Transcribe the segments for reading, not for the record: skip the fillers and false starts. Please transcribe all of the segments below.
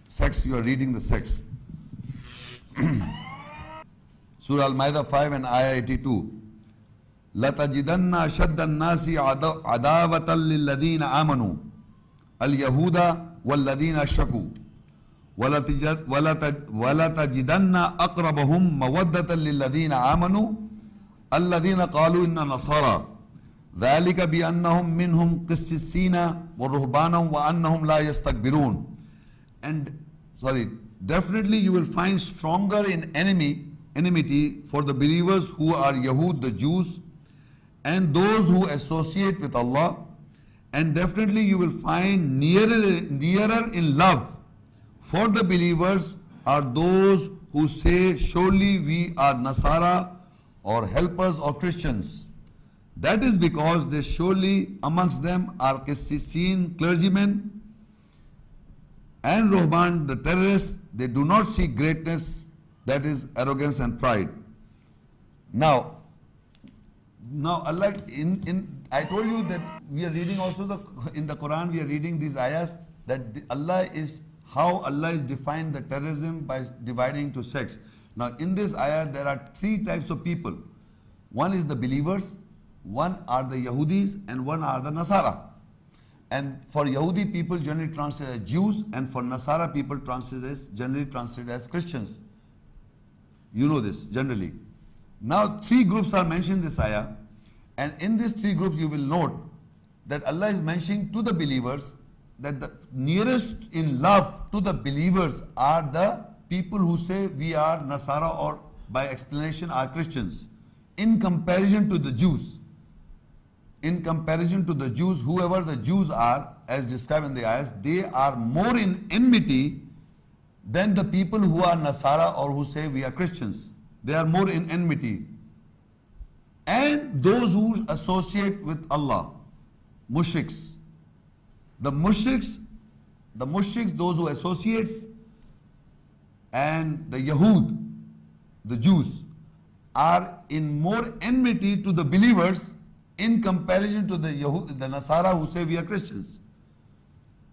Sex, you are reading the sex. Surah Maida 5 and Ayat 82. Latajidanna ashadda annasiAAadawatan lillatheena amanoo, alyahooda wallatheenaashrakoo, walatajidanna aqrabahum mawaddatan lillatheena amanooallatheena qaloo inna nasara thalikabi-annahum minhum qisseeseena waruhbanan waannahum layastakbiroon. And definitely you will find stronger in enmity for the believers who are Yahud, the Jews, and those who associate with Allah. And definitely you will find nearer in love for the believers are those who say, surely we are Nasara or helpers or Christians. That is because they surely amongst them are qisseeseena, clergymen, and waruhbanan, the terrorists. They do not seek greatness, that is arrogance and pride. Now Allah, I told you that we are reading also in the Quran, we are reading these ayahs, that how Allah is defined the terrorism by dividing to sects. Now in this ayah there are three types of people. One is the believers, one are the Yahudis, and one are the Nasara. And for Yahudi people generally translated as Jews, and for Nasara people generally translated as Christians. You know this generally. Now three groups are mentioned in this ayah, and in these three groups you will note that Allah is mentioning to the believers that the nearest in love to the believers are the people who say we are Nasara or by explanation are Christians, in comparison to the Jews. In comparison to the Jews, whoever the Jews are, as described in the ayahs, they are more in enmity than the people who are Nasara or who say we are Christians. They are more in enmity. And those who associate with Allah, mushriks. The mushriks, those who associates, and the Yahud, the Jews, are in more enmity to the believers in comparison to the Nasara who say we are Christians.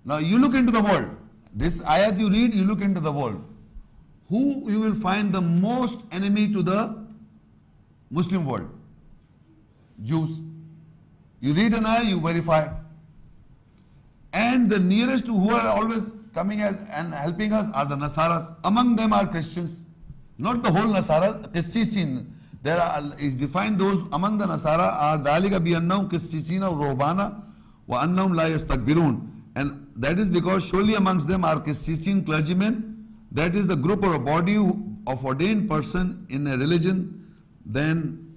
Now you look into the world. This ayat you read, you look into the world. Who you will find the most enemy to the Muslim world? Jews. You read an ayah, you verify. And the nearest to who are always coming as and helping us are the Nasaras. Among them are Christians. Not the whole Nasara, qisseeseena. There are, is defined those among the Nasara are thalikabi-anna, qisseeseena, waruhbanan, waannahum layastakbiroon. And that is because surely amongst them are qisseeseena, clergymen. That is the group or a body of ordained person in a religion, then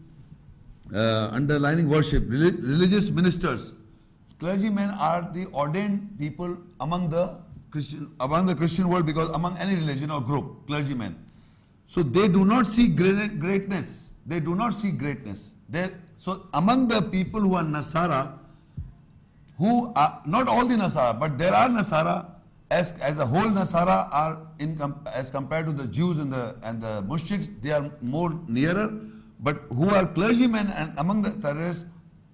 underlining worship, religious ministers. Clergymen are the ordained people among the Christian world, because among any religion or group, clergymen. So they do not see greatness. They do not see greatness. So among the people who are Nasara, who are not all the Nasara, but there are Nasara, as a whole Nasara are as compared to the Jews and the mushriks, they are more nearer. But who are clergymen and among the terrorists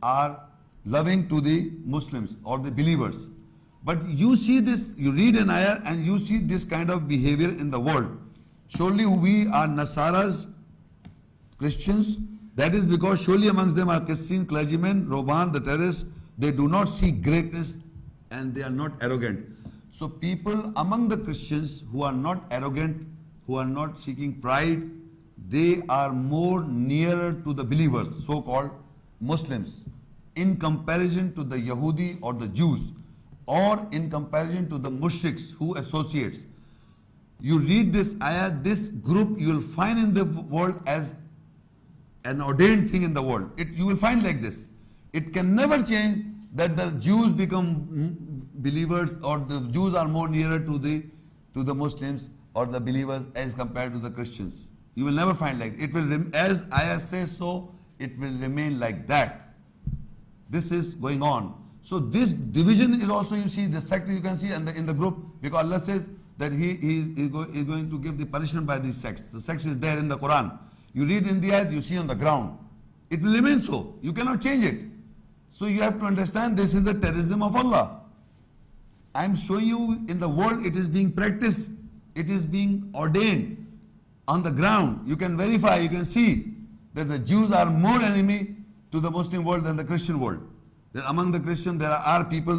are loving to the Muslims or the believers. But you see this, you read an ayah and you see this kind of behavior in the world. Surely we are Nasaras, Christians. That is because surely amongst them are qisseeseena, clergymen, waruhbanan, the terrorists. They do not see greatness and they are not arrogant. So people among the Christians who are not arrogant, who are not seeking pride, they are more nearer to the believers, so-called Muslims, in comparison to the Yahudi or the Jews, or in comparison to the mushriks who associates. You read this ayah, this group you will find in the world as an ordained thing in the world. You will find like this. It can never change that the Jews become believers or the Jews are more nearer to the Muslims or the believers as compared to the Christians. You will never find like it will, as ayah says so, it will remain like that. This is going on. So this division is also, you see the sect you can see in the group, because Allah says that He is going to give the punishment by these sects. The sects is there in the Quran. You read in the ayat, you see on the ground. It will remain so. You cannot change it. So you have to understand this is the terrorism of Allah. I'm showing you in the world it is being practiced, it is being ordained on the ground. You can verify, you can see that the Jews are more enemy to the Muslim world than the Christian world. That among the Christians there are people